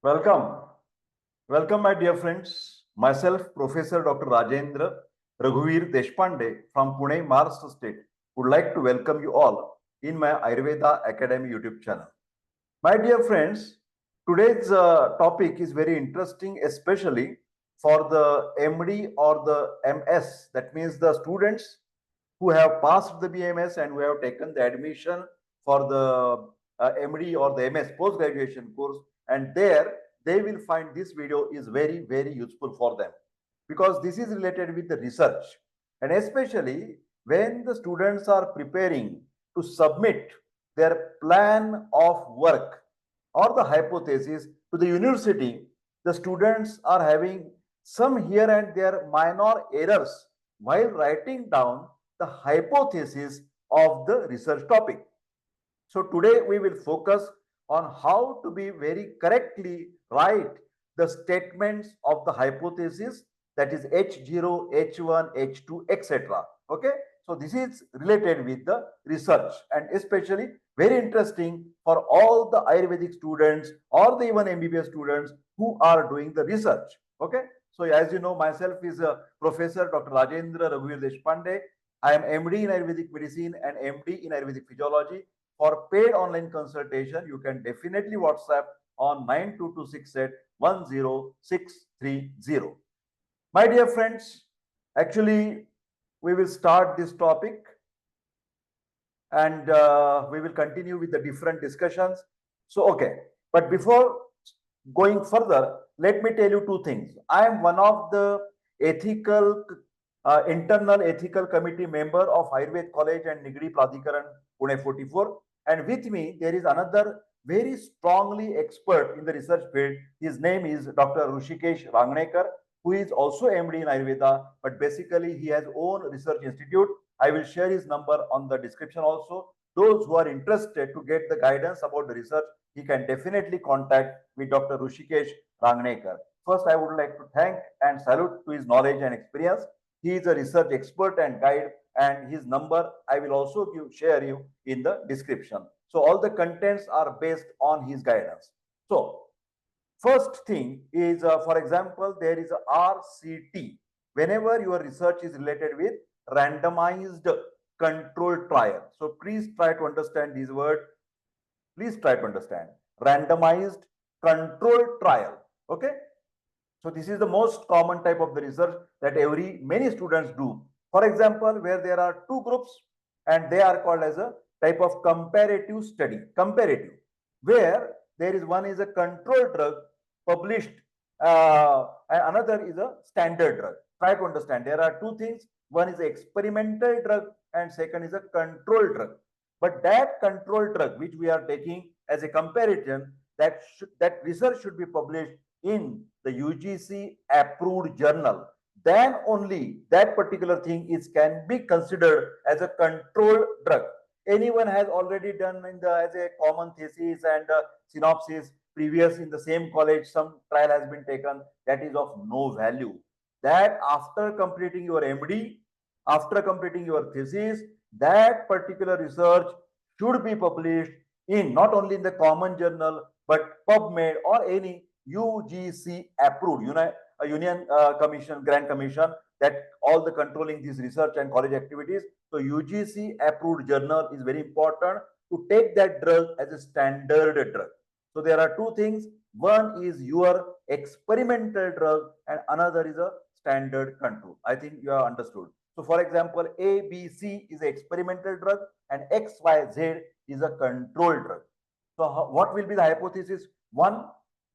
Welcome. Welcome, my dear friends. Myself, Professor Dr. Rajendra Raghuveer Deshpande from Pune, Maharashtra State, would like to welcome you all in my Ayurveda Academy YouTube channel. My dear friends, today's topic is very interesting, especially for the MD or the MS. That means the students who have passed the BMS and who have taken the admission for the MD or the MS post graduation course, and there they will find this video is very useful for them, because this is related with the research, and especially when the students are preparing to submit their plan of work or the hypothesis to the university, the students are having some here and there minor errors while writing down the hypothesis of the research topic. So today we will focus on how to be very correctly write the statements of the hypothesis, that is H0, H1, H2, etc. Okay. So this is related with the research and especially very interesting for all the Ayurvedic students or the even MBBS students who are doing the research. Okay. So as you know, myself is a Professor Dr. Rajendra Raghuveer Deshpande. I am MD in Ayurvedic medicine and MD in Ayurvedic physiology. For paid online consultation, you can definitely WhatsApp on 92268 10630. My dear friends, actually, we will start this topic and we will continue with the different discussions. So, okay, but before going further, let me tell you two things. I am one of the ethical, internal ethical committee member of Ayurved College and Nigri Pradhikaran Pune 44. And with me, there is another very strongly expert in the research field. His name is Dr. Rushikesh Rangnekar, who is also MD in Ayurveda, but basically he has own research institute. I will share his number on the description also. Those who are interested to get the guidance about the research, he can definitely contact with Dr. Rushikesh Rangnekar. First, I would like to thank and salute to his knowledge and experience. He is a research expert and guide, and his number I will also share you in the description. So all the contents are based on his guidance. So first thing is, for example, there is a RCT. Whenever your research is related with randomized controlled trial. So please try to understand this word. Please try to understand randomized controlled trial. Okay. So this is the most common type of the research that many students do. For example, where there are two groups and they are called as a type of comparative study. Comparative, where there is one is a controlled drug published and another is a standard drug. Try to understand. There are two things. One is an experimental drug and second is a controlled drug. But that controlled drug which we are taking as a comparison, that research should be published in the UGC approved journal. Then only that particular thing can be considered as a controlled drug. Anyone has already done as a common thesis and synopsis previous in the same college, some trial has been taken, that is of no value. That after completing your MD, after completing your thesis, that particular research should be published in not only in the common journal but PubMed or any UGC approved, Union Commission, Grand Commission, that all the controlling this research and college activities. So UGC approved journal is very important to take that drug as a standard drug. So there are two things. One is your experimental drug and another is a standard control. I think you have understood. So for example, ABC is an experimental drug and XYZ is a control drug. So what will be the hypothesis? One,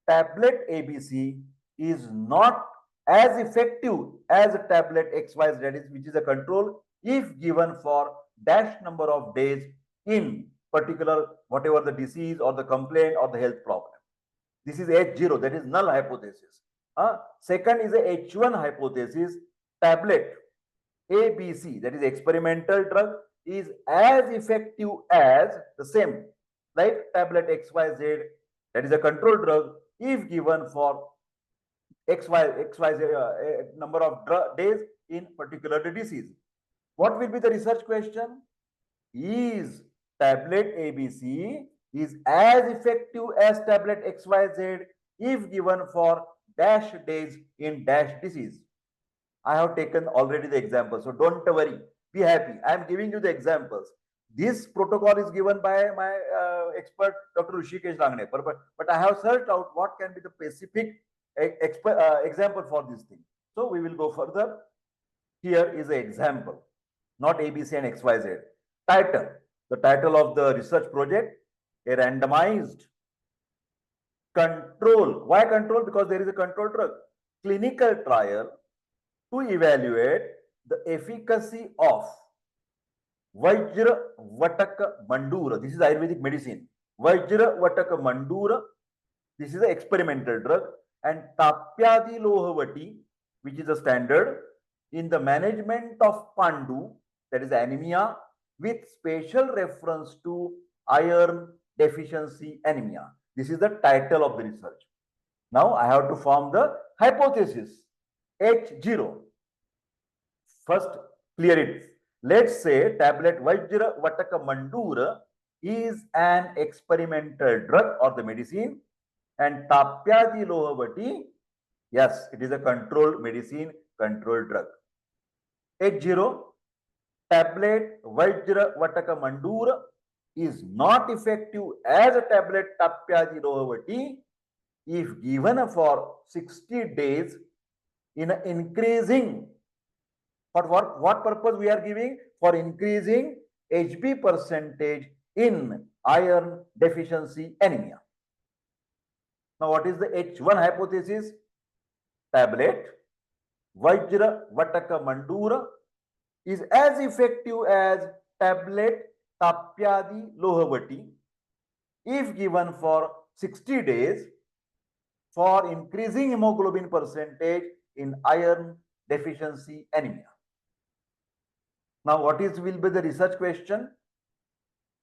tablet ABC is not as effective as a tablet XYZ, which is a control, if given for dash number of days in particular whatever the disease or the complaint or the health problem. This is H0, that is null hypothesis. Second is a H1 hypothesis. Tablet ABC, that is experimental drug, is as effective as the same like tablet XYZ, that is a control drug, if given for XYZ number of days in particular disease. What will be the research question? Is tablet ABC is as effective as tablet XYZ if given for dash days in dash disease. I have taken already the example, so don't worry, be happy. I am giving you the examples. This protocol is given by my expert, Dr. Rishikesh Rangne, but I have searched out what can be the specific example for this thing. So we will go further. Here is an example, not A, B, C, and X, Y, Z. Title, the title of the research project, a randomized control. Why control? Because there is a control drug. Clinical trial to evaluate the efficacy of Vajra Vataka Mandura. This is Ayurvedic medicine. Vajra Vataka Mandura. This is an experimental drug. And Tapyadi Lohavati, which is a standard in the management of Pandu, that is anemia, with special reference to iron deficiency anemia. This is the title of the research. Now I have to form the hypothesis. H0. First, clear it. Let's say tablet Vajra Vataka Mandura is an experimental drug or the medicine, and Tapyadi Lohavati, yes, it is a controlled medicine, controlled drug. H0, tablet Vajra Vataka Mandura is not effective as a tablet Tapyadi Lohavati if given for 60 days in an increasing, for what purpose we are giving? For increasing HB percentage in iron deficiency anemia. Now what is the H1 hypothesis? Tablet Vajra Vataka Mandura is as effective as tablet Tapyadi Lohavati if given for 60 days for increasing hemoglobin percentage in iron deficiency anemia. Now, what will be the research question?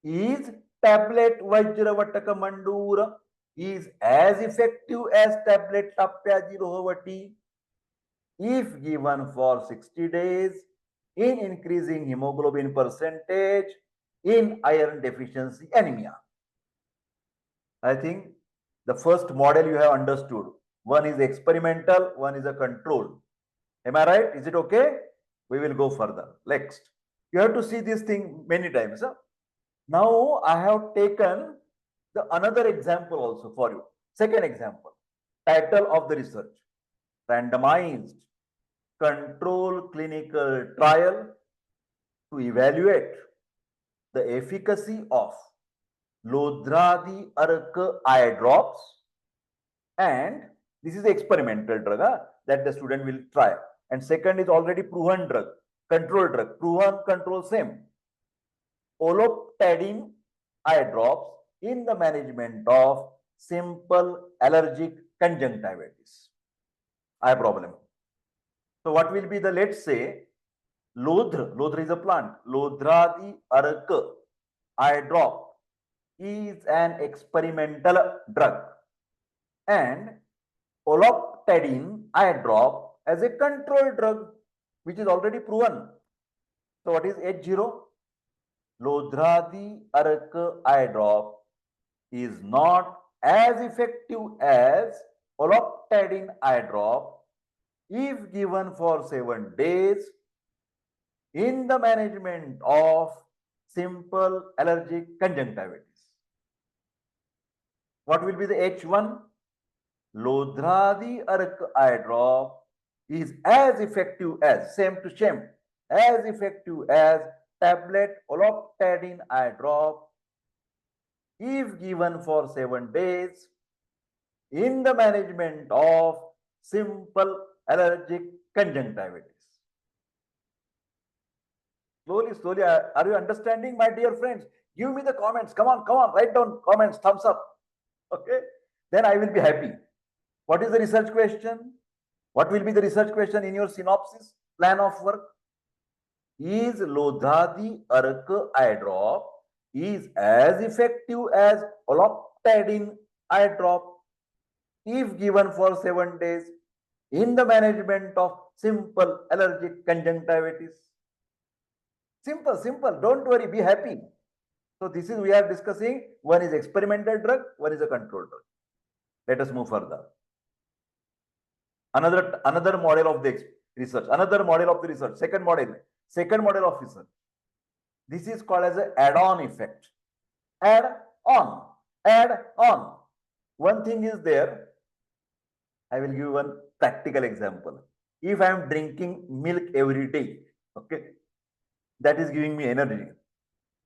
Is tablet Vajra Vataka Mandura is as effective as tablet Tapyadi Lohavati if given for 60 days in increasing hemoglobin percentage in iron deficiency anemia? I think the first model you have understood. One is experimental, one is a control. Am I right? Is it okay? We will go further. Next. You have to see this thing many times. Huh? Now I have taken the another example also for you. Second example. Title of the research. Randomized control clinical trial to evaluate the efficacy of Lodradi Arka eye drops, and this is experimental drug that the student will try. And second is already proven drug, control drug, proven control same. Oloptadine eye drops in the management of simple allergic conjunctivitis, eye problem. So what will be the, let's say, Lodra is a plant, Lodradi Arka eye drop is an experimental drug, and oloptadine eye drop as a control drug, which is already proven. So what is H0? Lodradi Arka eye drop is not as effective as oloptadine eye drop if given for 7 days in the management of simple allergic conjunctivitis. What will be the H1? Lodradi Arka eye drop is as effective as, same to same, as effective as tablet oloptadine eye drop if given for 7 days in the management of simple allergic conjunctivitis. Slowly, are you understanding, my dear friends? Give me the comments. Come on, write down comments, thumbs up. Okay, then I will be happy. What is the research question? What will be the research question in your synopsis, plan of work? Is Lodradi Arka eye drop is as effective as oloptadine eye drop if given for 7 days in the management of simple allergic conjunctivitis? Simple. Don't worry, be happy. So this is, we are discussing, one is experimental drug, one is a control drug. Let us move further. Another model of the research, another model of the research, second model of research. This is called as an add-on effect. Add on. One thing is there. I will give one practical example. If I am drinking milk every day, okay, that is giving me energy.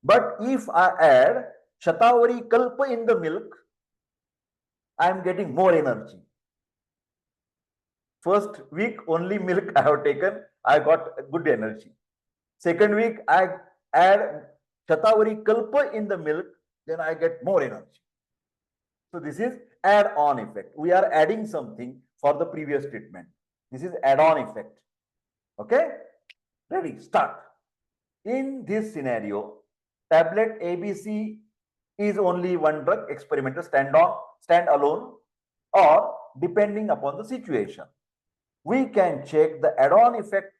But if I add Shatavari Kalpa in the milk, I am getting more energy. First week only milk I have taken, I got good energy. Second week I add Shatavari Kalpa in the milk, then I get more energy. So this is add-on effect. We are adding something for the previous treatment. This is add-on effect. Okay? Ready? Start. In this scenario, tablet ABC is only one drug, experimental stand alone, or depending upon the situation. We can check the add-on effect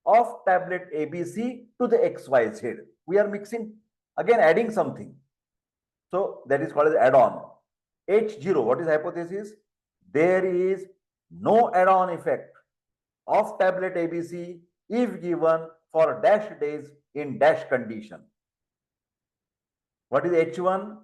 of tablet ABC to the XYZ. We are mixing, again adding something. So that is called as add-on. H0, what is hypothesis? There is no add-on effect of tablet ABC if given for dash days in dash condition. What is H1?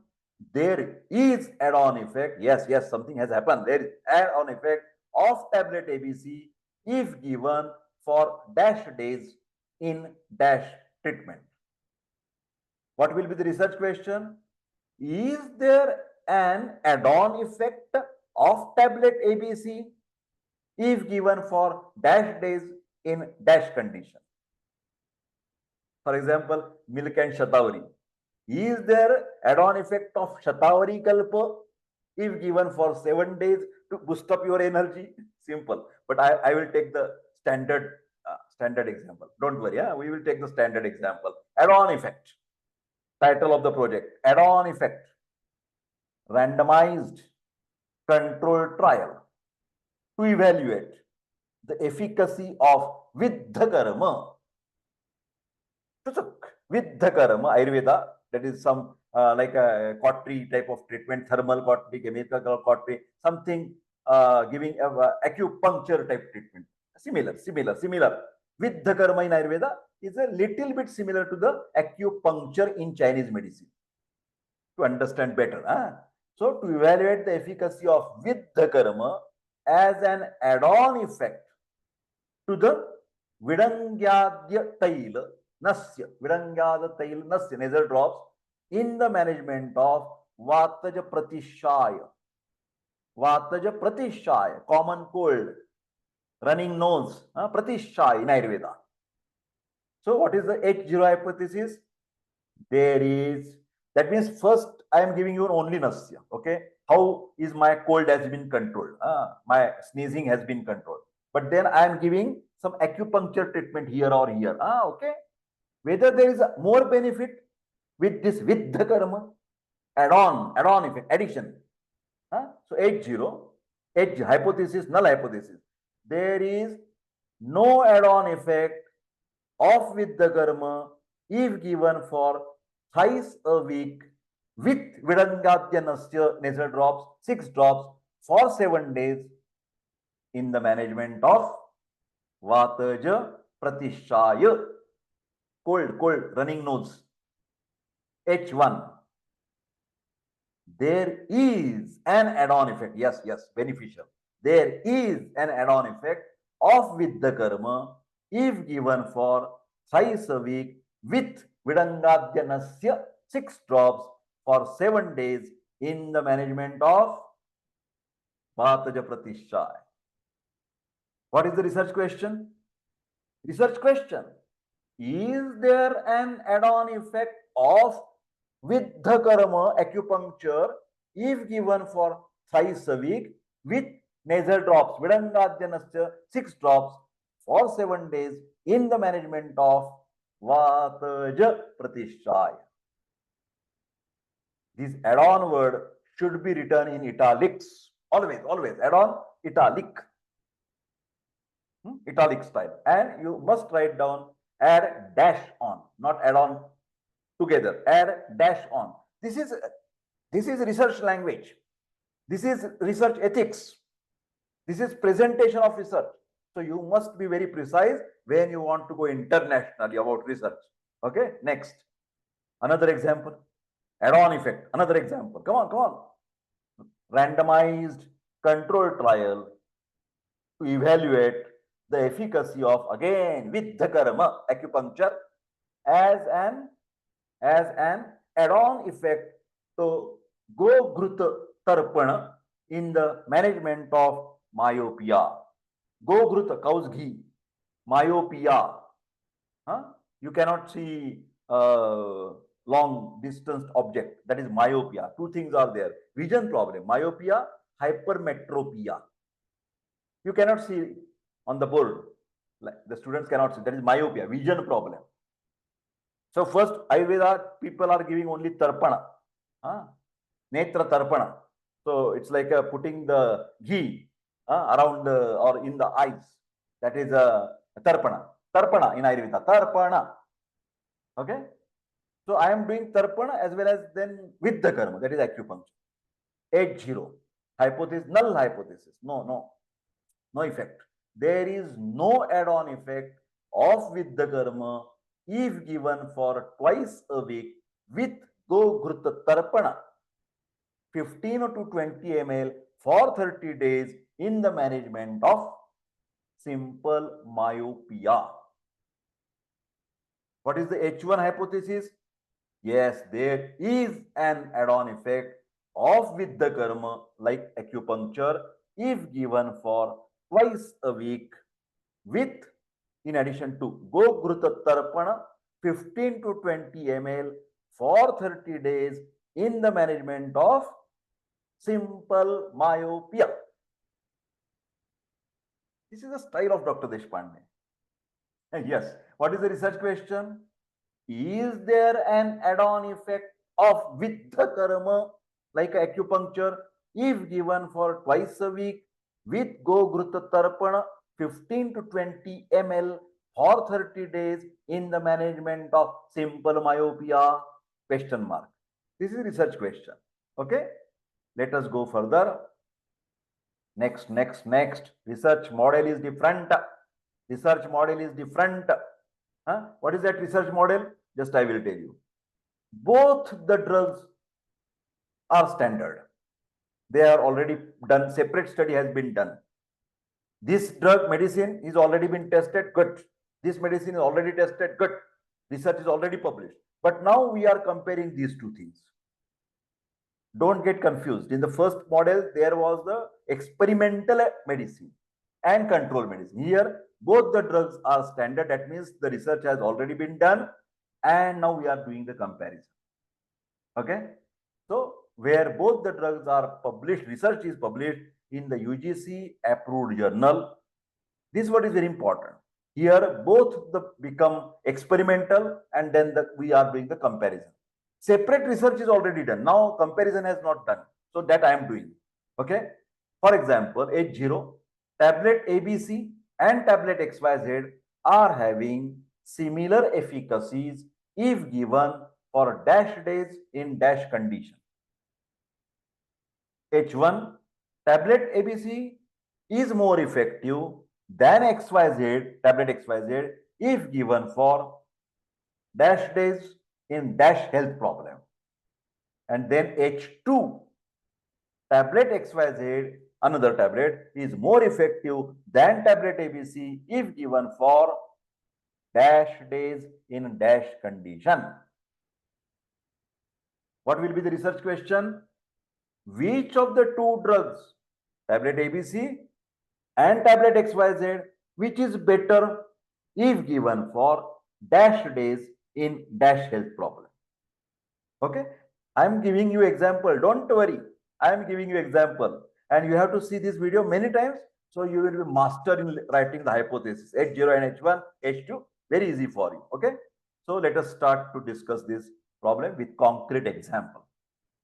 There is add-on effect. Yes, something has happened. There is add-on effect of tablet ABC if given for dash days in dash treatment. What will be the research question? Is there an add-on effect of tablet ABC if given for dash days in dash condition? For example, milk and Shatavari. Is there add-on effect of Shatavari Kalpa if given for 7 days to boost up your energy? Simple. But I will take the standard example. Don't worry, we will take the standard example. Add-on effect. Title of the project, add-on effect. Randomized controlled trial to evaluate the efficacy of Viddhakarma. Viddhakarma, Ayurveda, that is some like a cautery type of treatment, thermal cautery, chemical cautery, something giving acupuncture type treatment. Similar. Viddhakarma in Ayurveda is a little bit similar to the acupuncture in Chinese medicine. To understand better. So to evaluate the efficacy of Viddhakarma as an add-on effect to the Vidangyadya Tail Nasya nasal drops in the management of Vataja Pratishaya, common cold, running nose, Pratishaya in Ayurveda. So what is the H0 hypothesis? That means first I am giving you only Nasya. Okay, how is my cold has been controlled? My sneezing has been controlled. But then I am giving some acupuncture treatment here or here. Okay, whether there is more benefit with this Viddhakarma, add-on effect, addition. So H0, H hypothesis, null hypothesis. There is no add-on effect of Viddhakarma if given for thrice a week with Vidangyadya nasal drops, 6 drops for 7 days in the management of Vataja Pratishaya, cold, running nose. H1. There is an add-on effect. Yes, beneficial. There is an add-on effect of Viddhakarma if given for thrice a week with Vidangyadya 6 drops for 7 days in the management of Vataja Pratishaya. What is the research question? Research question. Is there an add-on effect of Viddhakarma acupuncture if given for thrice a week with nasal drops, Vidangyadya 6 drops for 7 days in the management of Vataja Pratishaya? This add-on word should be written in italics. Always add-on italic. Italic style. And you must write down add dash on, not add on together. Add dash on. This is research language. This is research ethics. This is presentation of research. So you must be very precise when you want to go internationally about research. Okay, next. Another example. Add-on effect. Another example. Come on, come on. Randomized control trial to evaluate the efficacy of, again, Viddha karma acupuncture as an add-on effect to Go-Ghruta Tarpana in the management of myopia. Go-Ghruta, cow's ghee, myopia. Huh? You cannot see long distance object, that is myopia. Two things are there: vision problem, myopia, hypermetropia. You cannot see on the board, like the students cannot see, that is myopia, vision problem. So first Ayurveda people are giving only tarpana, netra tarpana. So it's like putting the ghee around or in the eyes. That is tarpana. Tarpana in Ayurveda. Tarpana. Okay. So I am doing tarpana as well as then with the karma. That is acupuncture. H0. Hypothesis, null hypothesis. No effect. There is no add-on effect of with the karma if given for twice a week with Go-Ghruta Tarpana, 15 to 20 ml for 30 days in the management of simple myopia. What is the H1 hypothesis? Yes, there is an add-on effect of with the karma like acupuncture if given for twice a week with, in addition to Go-Ghruta Tarpana, 15 to 20 ml for 30 days in the management of simple myopia. This is the style of Dr. Deshpande. Yes, what is the research question? Is there an add-on effect of Viddha karma like acupuncture if given for twice a week with Go-Ghruta Tarpana, 15 to 20 ml for 30 days in the management of simple myopia? Question mark. This is a research question. Okay. Let us go further. Next. Research model is different. Research model is different. What is that research model? Just I will tell you. Both the drugs are standard. They are already done. Separate study has been done. This drug medicine is already been tested. Good. This medicine is already tested. Good. Research is already published. But now we are comparing these two things. Don't get confused. In the first model, there was the experimental medicine and control medicine. Here, both the drugs are standard. That means the research has already been done and now we are doing the comparison. Okay. So, where both the drugs are published, research is published in the UGC approved journal. This is what is very important. Here, both become experimental and then we are doing the comparison. Separate research is already done. Now comparison has not done. So that I am doing. Okay. For example, H0, tablet ABC and tablet XYZ are having similar efficacies if given for dash days in dash condition. H1, tablet ABC is more effective than XYZ, tablet XYZ, if given for dash days in dash health problem. And then H2, tablet XYZ, another tablet, is more effective than tablet ABC if given for dash days in dash condition. What will be the research question? Which of the two drugs, tablet ABC and tablet XYZ, which is better if given for dash days in dash health problem? Okay, I am giving you example. Don't worry, I am giving you example, and you have to see this video many times, so you will be master in writing the hypothesis. H0 and H1, H2, very easy for you. Okay, so let us start to discuss this problem with concrete example.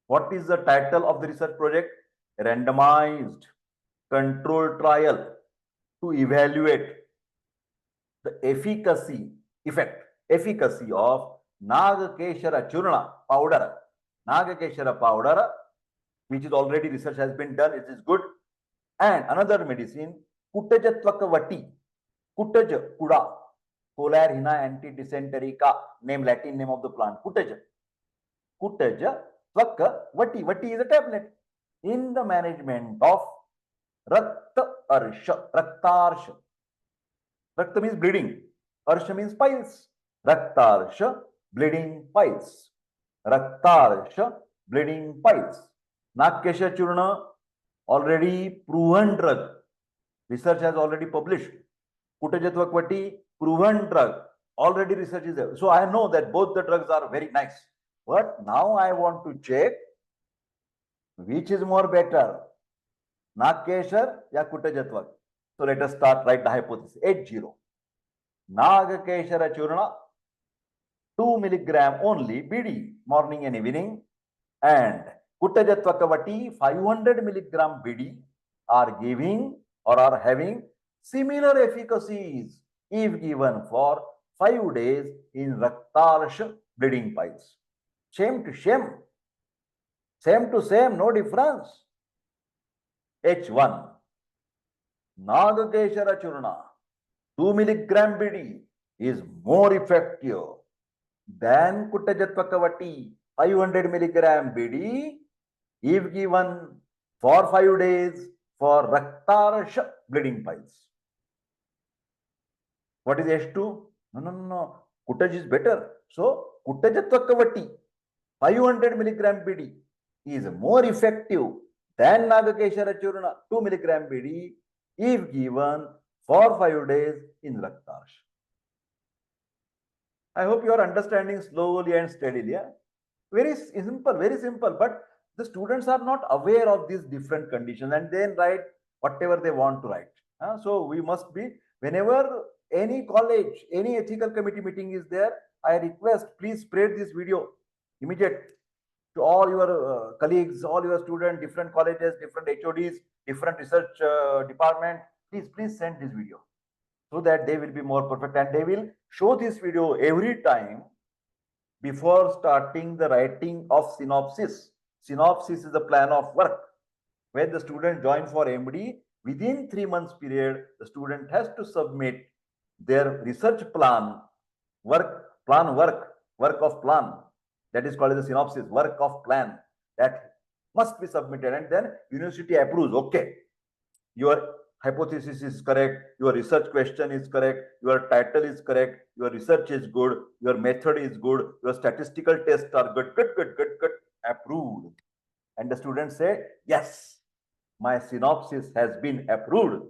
What is the title of the research project? Randomized control trial to evaluate the efficacy of Nagakeshara Churna powder, Nagakeshara powder which is already research has been done. It is good. And another medicine, Kuttajatvakavati. Kuttaja, Kuda, Colar hina antidysenterica, name Latin name of the plant. Kuttaja. Kuttaja Tvakavati. Vati is a tablet in the management of Rakta Arsha. Raktarsha. Rakta means bleeding. Arsha means piles. Raktarsha, bleeding piles. Raktarsha, bleeding piles. Nakkesha Churna, already proven drug. Research has already published. Kuttajatvakvati, proven drug. Already research is there. So I know that both the drugs are very nice. But now I want to check which is more better, Nagkeshar or Kuttajatvak. So let us start, write the hypothesis. 80. Nagkeshara Churna, 2 milligram only, BD, morning and evening. And Kuttajatvakavati, 500 milligram BD are giving or are having similar efficacies if given for 5 days in Raktarsha bleeding piles. Shame to shame. Same to same, no difference. H1. Nagakeshara Churna, 2 milligram BD is more effective than Kuttajatvakavati, 500 milligram BD if given for 5 days for Raktarsha bleeding piles. What is H2? No. Kuttaj is better. So Kuttajatvakavati, 500 milligram BD is more effective than Nagakeshara Churna, 2 milligram BD if given for 5 days in Raktarsha. I hope you are understanding slowly and steadily. Yeah? Very simple. But the students are not aware of these different conditions and then write whatever they want to write. So we must be, whenever any college, any ethical committee meeting is there, I request, please spread this video immediate to all your colleagues, all your students, different colleges, different HODs, different research department. Please send this video so that they will be more perfect, and they will show this video every time before starting the writing of synopsis. Synopsis is the plan of work. When the student join for MD, within 3 months period, the student has to submit their research plan, work of plan. That is called as the synopsis, work of plan. That must be submitted, and then university approves. Okay, your hypothesis is correct, your research question is correct, your title is correct, your research is good, your method is good, your statistical tests are good, approved. And the students say, yes, my synopsis has been approved.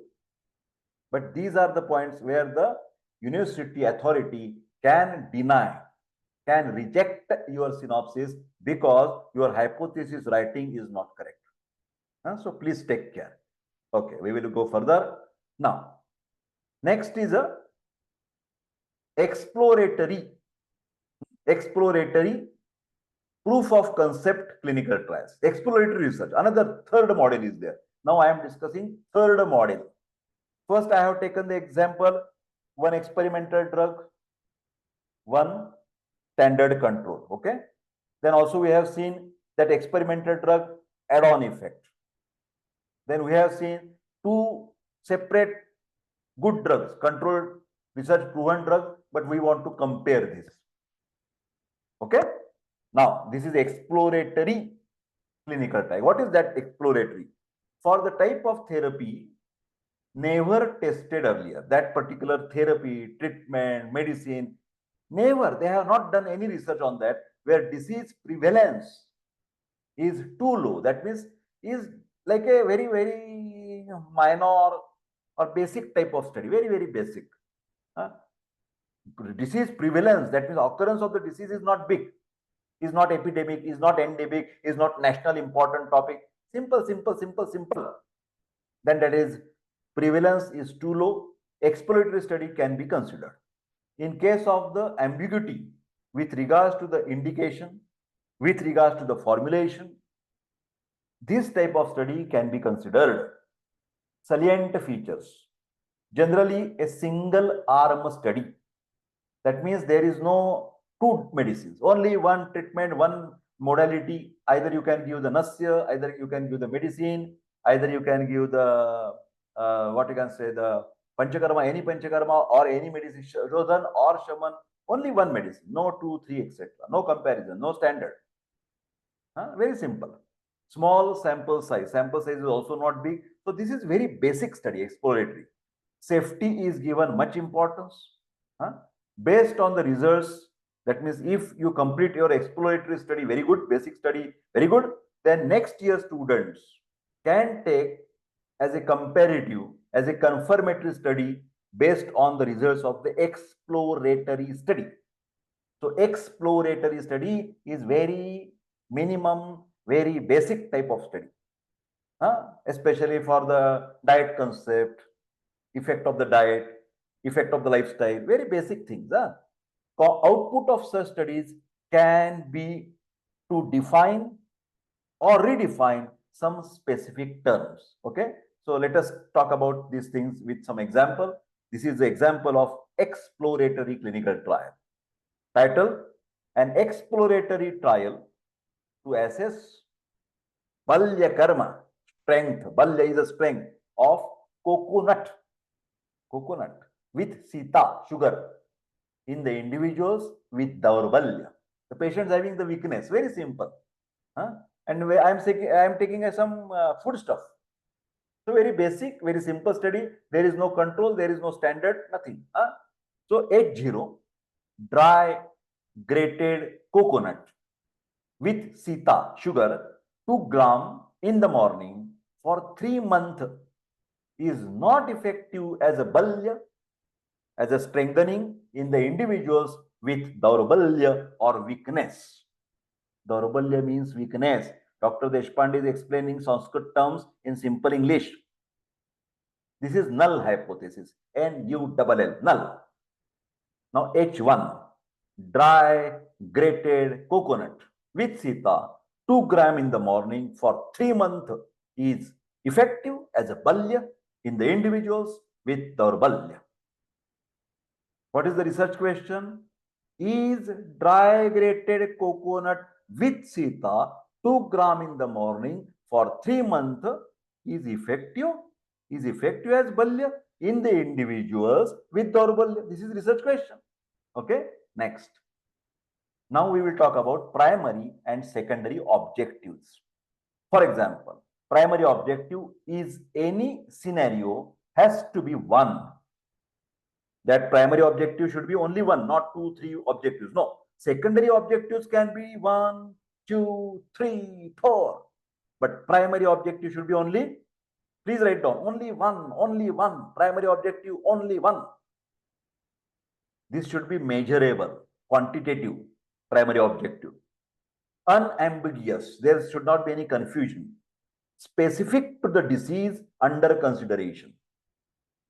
But these are the points where the university authority can deny, can reject your synopsis because your hypothesis writing is not correct. So please take care. Okay, we will go further. Now, next is a exploratory proof of concept clinical trials. Exploratory research. Another third model is there. Now I am discussing third model. First, I have taken the example, one experimental drug, one standard control. Okay. Then also we have seen that experimental drug add-on effect. Then we have seen 2 separate good drugs, controlled research proven drugs, but we want to compare this. Okay. Now, this is exploratory clinical trial. What is that exploratory? For the type of therapy never tested earlier, that particular therapy, treatment, medicine, never, they have not done any research on that, where disease prevalence is too low. That means is like a very minor or basic type of study, very basic. Disease prevalence, that means occurrence of the disease is not big, is not epidemic, is not endemic, is not national important topic. Simple. Then that is prevalence is too low. Exploratory study can be considered. In case of the ambiguity with regards to the indication, with regards to the formulation, this type of study can be considered. Salient features. Generally, a single arm study. That means there is no 2 medicines, only one treatment, one modality. Either you can give the nasya, either you can give the medicine, either you can give the what you can say, the panchakarma, any panchakarma or any medicine, shodhan or shaman, only one medicine, no 2, 3, etc. No comparison, no standard. Very simple. Small sample size. Sample size is also not big. So this is very basic study, exploratory. Safety is given much importance. Based on the results, that means if you complete your exploratory study, very good, basic study, very good, then next year students can take as a comparative, as a confirmatory study based on the results of the exploratory study. So exploratory study is very minimum, very basic type of study, especially for the diet concept, effect of the diet, effect of the lifestyle, very basic things. Output of such studies can be to define or redefine some specific terms. Okay, so let us talk about these things with some example. This is the example of exploratory clinical trial. Title: an exploratory trial to assess balya karma, strength. Balya is a strength of coconut with sita, sugar, in the individuals with daurbalya. The patients having the weakness, very simple. And I am taking some food stuff. So very basic, very simple study. There is no control, there is no standard, nothing. So H0, dry grated coconut with sita, sugar, 2 gram in the morning for 3 months is not effective as a balya, as a strengthening in the individuals with daurbalya or weakness. Daurbalya means weakness. Dr. Deshpande is explaining Sanskrit terms in simple English. This is null hypothesis, N-U-L-L, null. Now H1, dry grated coconut with sita, 2 gram in the morning for 3 months is effective as a balya in the individuals with daurbalya. What is the research question? Is dry grated coconut with sita, 2 gram in the morning for 3 months is effective as balya in the individuals with daurbalya? This is research question. Okay, next. Now we will talk about primary and secondary objectives. For example, primary objective is any scenario has to be one. That primary objective should be only one, not 2, 3 objectives. No, secondary objectives can be 1, 2, 3, 4. But primary objective should be only, please write down, only one. Primary objective, only one. This should be measurable, quantitative, primary objective. Unambiguous, there should not be any confusion. Specific to the disease under consideration.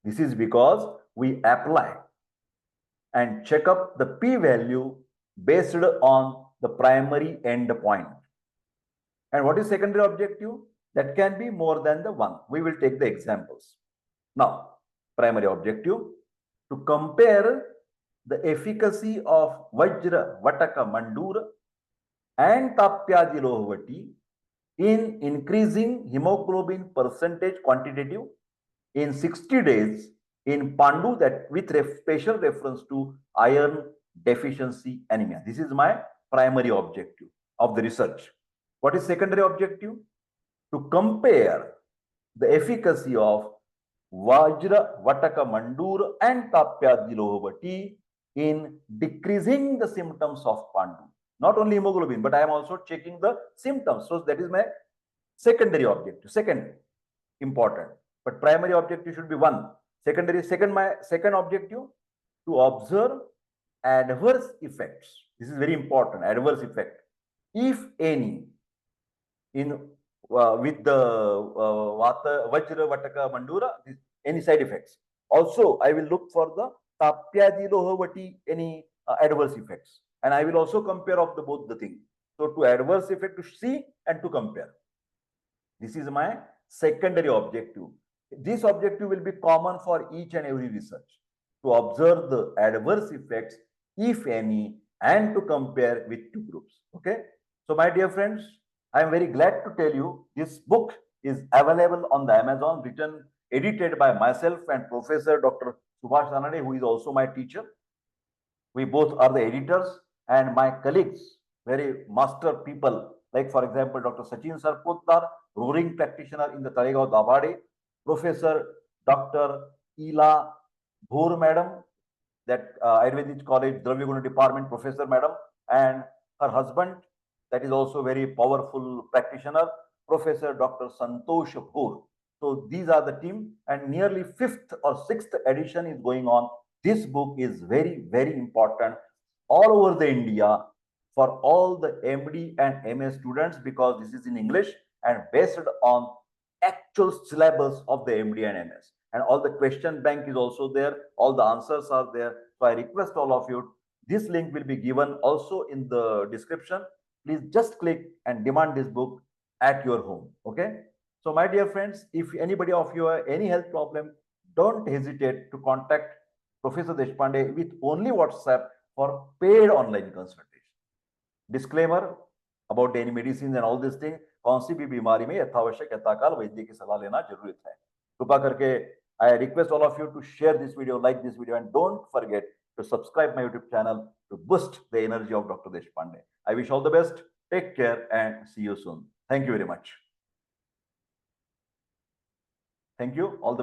This is because we apply and check up the p-value based on the primary endpoint. And what is secondary objective? That can be more than the one. We will take the examples. Now, primary objective, to compare the efficacy of Vajra, Vataka, Mandura and Tapyadi Lohavati in increasing hemoglobin percentage quantitative in 60 days in Pandu, that with special reference to iron deficiency anemia. This is my primary objective of the research. What is secondary objective? To compare the efficacy of Vajra, Vataka, Mandura and Tapyadi Lohavati in decreasing the symptoms of Pandu. Not only hemoglobin, but I am also checking the symptoms. So that is my secondary objective, second important. But primary objective should be one. My second objective, to observe adverse effects. This is very important, adverse effect, if any, in with the Vajra, Vataka, Mandura, any side effects. Also, I will look for the Tapyadi Lohavati, any adverse effects. And I will also compare of both the things. So to adverse effect, to see and to compare. This is my secondary objective. This objective will be common for each and every research, to observe the adverse effects, if any, and to compare with two groups. Okay. So my dear friends, I am very glad to tell you this book is available on the Amazon, written, edited by myself and Professor Dr. Subhash Ranade, who is also my teacher. We both are the editors, and my colleagues, very master people, like for example, Dr. Sachin Sarpottar, roaring practitioner in the Talegaon Dabade, Professor Dr. Ela Bhur Madam, that Ayurvedic College, Dravyaguna Department Professor Madam, and her husband, that is also very powerful practitioner, Professor Dr. Santosh Bhur. So these are the team, and nearly fifth or sixth edition is going on. This book is very, very important all over the India for all the MD and MS students, because this is in English and based on actual syllabus of the MD and MS. And all the question bank is also there. All the answers are there. So I request all of you, this link will be given also in the description. Please just click and demand this book at your home. Okay. So my dear friends, if anybody of you have any health problem, don't hesitate to contact Professor Deshpande with only WhatsApp for paid online consultation. Disclaimer about any medicines and all these things, कौन सी भी बीमारी में यथावश्यक यथाकाल वैद्य की सलाह लेना जरूरत है. कृपा करके I request all of you to share this video, like this video, and don't forget to subscribe my YouTube channel to boost the energy of Dr. Deshpande. I wish all the best. Take care and see you soon. Thank you very much. Thank you. All the